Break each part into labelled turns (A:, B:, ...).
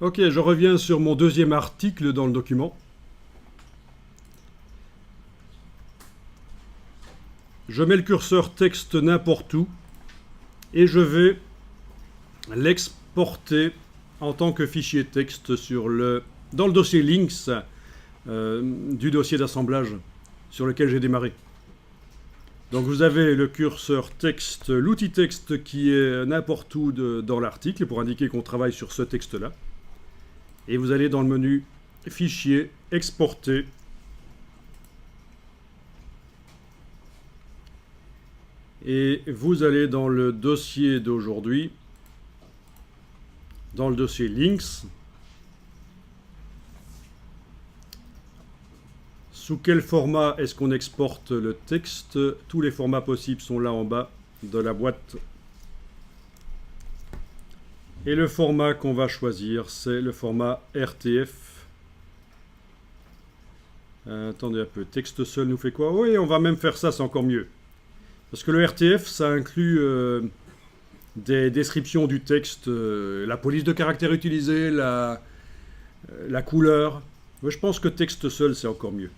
A: Ok, je reviens sur mon deuxième article dans le document. Je mets le curseur texte n'importe où et je vais l'exporter en tant que fichier texte dans le dossier links du dossier d'assemblage sur lequel j'ai démarré. Donc vous avez le curseur texte, l'outil texte qui est n'importe où dans l'article pour indiquer qu'on travaille sur ce texte-là. Et vous allez dans le menu Fichier, Exporter. Et vous allez dans le dossier d'aujourd'hui, dans le dossier Links. Sous quel format est-ce qu'on exporte le texte? Tous les formats possibles sont là en bas de la boîte. Et le format qu'on va choisir, c'est le format RTF. Attendez un peu, texte seul nous fait quoi? Oui, on va même faire ça, c'est encore mieux. Parce que le RTF, ça inclut des descriptions du texte, la police de caractère utilisée, la couleur. Ouais, je pense que texte seul, c'est encore mieux.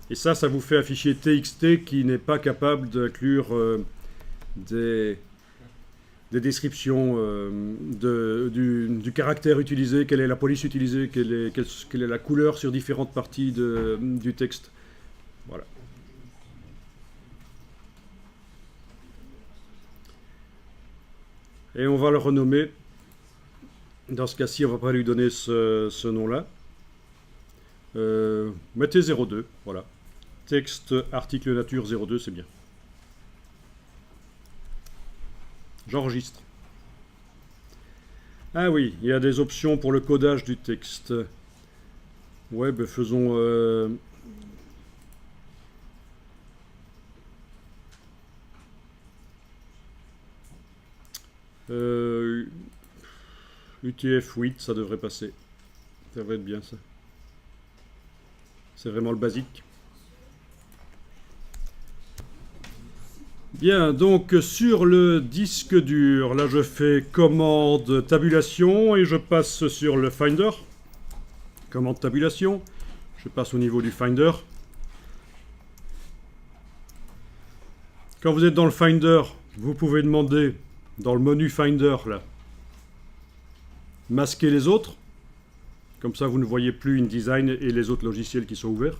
A: Et ça vous fait un fichier TXT qui n'est pas capable d'inclure des descriptions du caractère utilisé, quelle est la police utilisée, quelle est la couleur sur différentes parties du texte. Voilà. Et on va le renommer. Dans ce cas-ci, on ne va pas lui donner ce nom-là. Mettez 02, voilà. Texte, article nature 02, c'est bien. J'enregistre. Ah oui, il y a des options pour le codage du texte. Ouais, ben faisons... UTF-8, ça devrait passer. Ça devrait être bien, ça. C'est vraiment le basique. Bien, donc sur le disque dur, là je fais commande tabulation et je passe sur le Finder. Commande tabulation. Je passe au niveau du Finder. Quand vous êtes dans le Finder, vous pouvez demander dans le menu Finder, là, masquer les autres. Comme ça, vous ne voyez plus InDesign et les autres logiciels qui sont ouverts.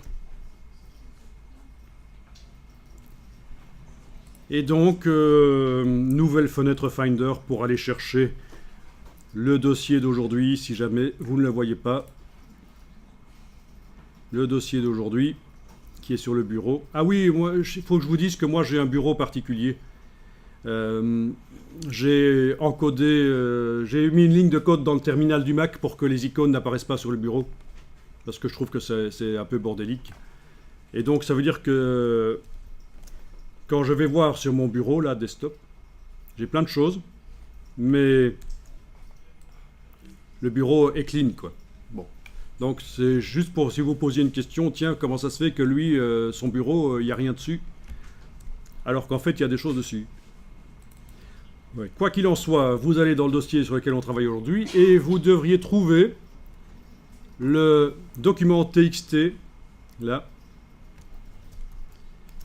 A: Et donc, nouvelle fenêtre Finder pour aller chercher le dossier d'aujourd'hui, si jamais vous ne le voyez pas. Le dossier d'aujourd'hui, qui est sur le bureau. Ah oui, il faut que je vous dise que moi, j'ai un bureau particulier. J'ai encodé, j'ai mis une ligne de code dans le terminal du Mac pour que les icônes n'apparaissent pas sur le bureau. Parce que je trouve que c'est un peu bordélique. Et donc, ça veut dire que quand je vais voir sur mon bureau, là, desktop, j'ai plein de choses, mais le bureau est clean, quoi. Bon. Donc, c'est juste pour, si vous posiez une question, tiens, comment ça se fait que lui, son bureau, il n'y a rien dessus, alors qu'en fait, il y a des choses dessus. Ouais. Quoi qu'il en soit, vous allez dans le dossier sur lequel on travaille aujourd'hui, et vous devriez trouver le document TXT, là,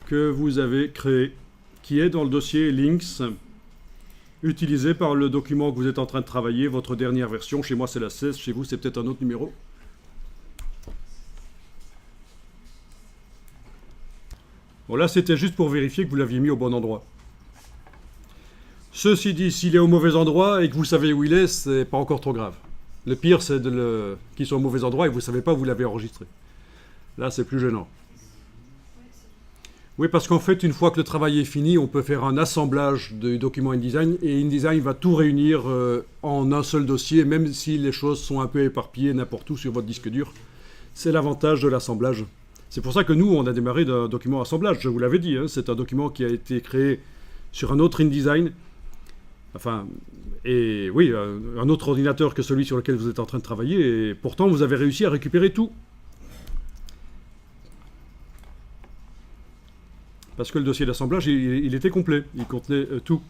A: que vous avez créé, qui est dans le dossier Links, utilisé par le document que vous êtes en train de travailler, votre dernière version. Chez moi, c'est la 16, chez vous, c'est peut-être un autre numéro. Bon, là, c'était juste pour vérifier que vous l'aviez mis au bon endroit. Ceci dit, s'il est au mauvais endroit et que vous savez où il est, c'est pas encore trop grave. Le pire, c'est qu'il soit au mauvais endroit et que vous ne savez pas où vous l'avez enregistré. Là, c'est plus gênant. Oui, parce qu'en fait, une fois que le travail est fini, on peut faire un assemblage du document InDesign et InDesign va tout réunir en un seul dossier, même si les choses sont un peu éparpillées n'importe où sur votre disque dur. C'est l'avantage de l'assemblage. C'est pour ça que nous, on a démarré d'un document assemblage, je vous l'avais dit. Hein, c'est un document qui a été créé sur un autre InDesign. Enfin, et oui, un autre ordinateur que celui sur lequel vous êtes en train de travailler, et pourtant vous avez réussi à récupérer tout. Parce que le dossier d'assemblage, il était complet, il contenait tout.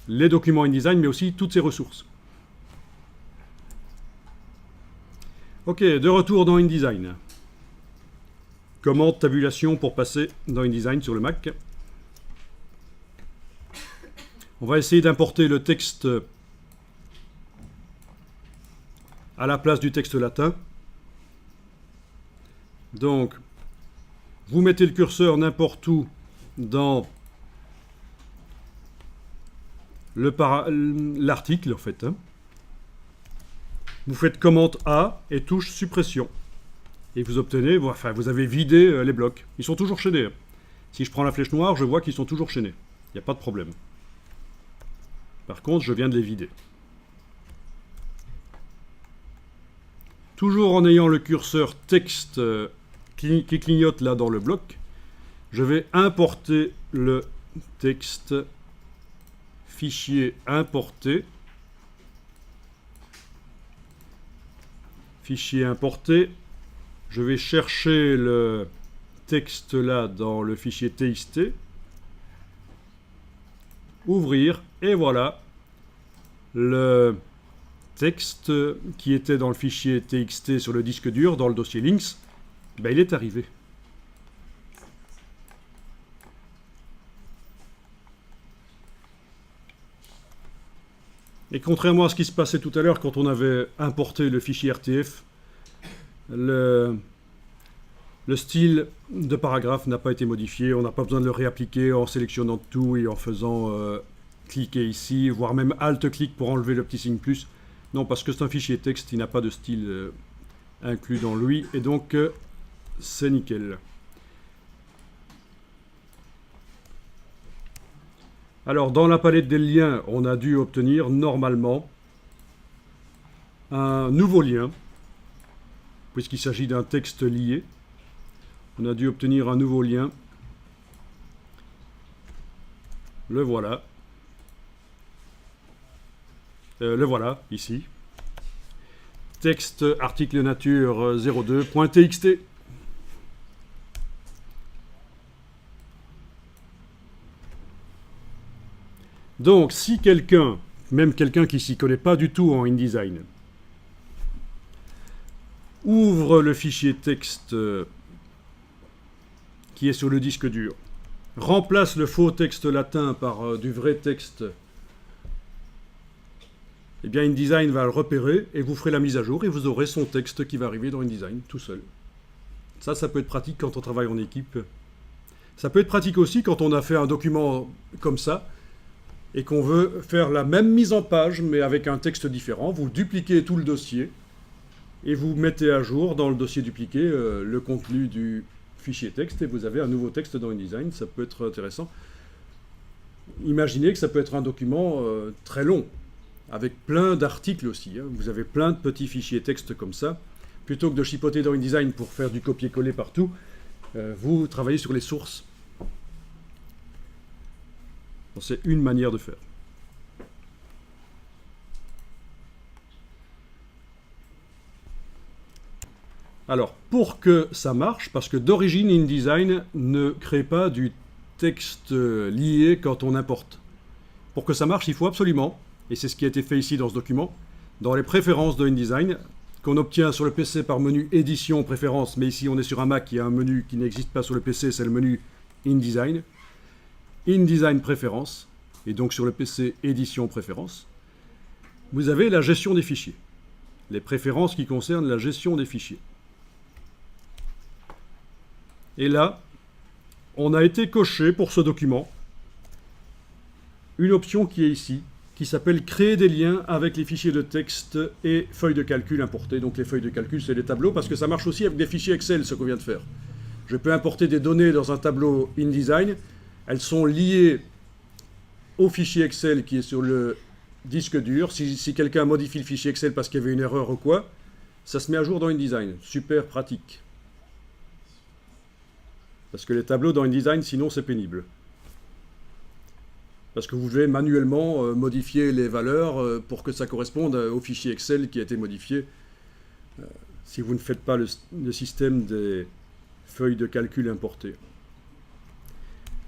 A: les documents InDesign, mais aussi toutes ses ressources. Ok, de retour dans InDesign. Commande tabulation pour passer dans InDesign sur le Mac. On va essayer d'importer le texte à la place du texte latin. Donc, vous mettez le curseur n'importe où dans l'article, en fait. Vous faites commande A et touche suppression. Et vous obtenez, enfin, vous avez vidé les blocs. Ils sont toujours chaînés. Si je prends la flèche noire, je vois qu'ils sont toujours chaînés. Il n'y a pas de problème. Par contre, je viens de les vider. Toujours en ayant le curseur texte qui clignote là dans le bloc, je vais importer le texte, fichier importé, fichier importé. Je vais chercher le texte là dans le fichier TXT, ouvrir, et voilà le texte qui était dans le fichier TXT sur le disque dur, dans le dossier Links, ben, il est arrivé. Et contrairement à ce qui se passait tout à l'heure quand on avait importé le fichier RTF, le style de paragraphe n'a pas été modifié. On n'a pas besoin de le réappliquer en sélectionnant tout et en faisant cliquer ici, voire même Alt-clic pour enlever le petit signe plus. Non, parce que c'est un fichier texte, il n'a pas de style inclus dans lui, et donc c'est nickel. Alors, dans la palette des liens, on a dû obtenir normalement un nouveau lien, puisqu'il s'agit d'un texte lié. On a dû obtenir un nouveau lien. Le voilà. Le voilà, ici. Texte article nature 02.txt. Donc, si quelqu'un, même quelqu'un qui s'y connaît pas du tout en InDesign, ouvre le fichier texte qui est sur le disque dur, remplace le faux texte latin par du vrai texte, eh bien InDesign va le repérer et vous ferez la mise à jour et vous aurez son texte qui va arriver dans InDesign tout seul. Ça peut être pratique quand on travaille en équipe. Ça peut être pratique aussi quand on a fait un document comme ça et qu'on veut faire la même mise en page mais avec un texte différent. Vous dupliquez tout le dossier et vous mettez à jour dans le dossier dupliqué le contenu du fichier texte et vous avez un nouveau texte dans InDesign. Ça peut être intéressant. Imaginez que ça peut être un document très long, avec plein d'articles aussi. Vous avez plein de petits fichiers texte comme ça. Plutôt que de chipoter dans InDesign pour faire du copier-coller partout, vous travaillez sur les sources. C'est une manière de faire. Alors, pour que ça marche, parce que d'origine InDesign ne crée pas du texte lié quand on importe. Pour que ça marche, il faut absolument, et c'est ce qui a été fait ici dans ce document, dans les préférences de InDesign, qu'on obtient sur le PC par menu édition préférences, mais ici on est sur un Mac, il y a un menu qui n'existe pas sur le PC, c'est le menu InDesign. InDesign préférences, et donc sur le PC édition préférences, vous avez la gestion des fichiers. Les préférences qui concernent la gestion des fichiers. Et là, on a été coché pour ce document une option qui est ici, qui s'appelle créer des liens avec les fichiers de texte et feuilles de calcul importées. Donc les feuilles de calcul, c'est les tableaux, parce que ça marche aussi avec des fichiers Excel, ce qu'on vient de faire. Je peux importer des données dans un tableau InDesign. Elles sont liées au fichier Excel qui est sur le disque dur. Si quelqu'un modifie le fichier Excel parce qu'il y avait une erreur ou quoi, ça se met à jour dans InDesign. Super pratique. Parce que les tableaux dans InDesign, sinon c'est pénible. Parce que vous devez manuellement modifier les valeurs pour que ça corresponde au fichier Excel qui a été modifié. Si vous ne faites pas le système des feuilles de calcul importées.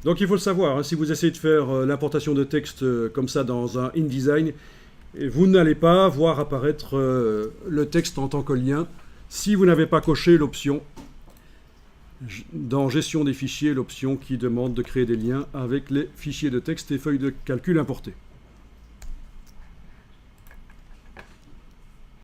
A: Donc il faut le savoir, hein, si vous essayez de faire l'importation de texte comme ça dans un InDesign, vous n'allez pas voir apparaître le texte en tant que lien si vous n'avez pas coché l'option dans Gestion des fichiers, l'option qui demande de créer des liens avec les fichiers de texte et feuilles de calcul importés.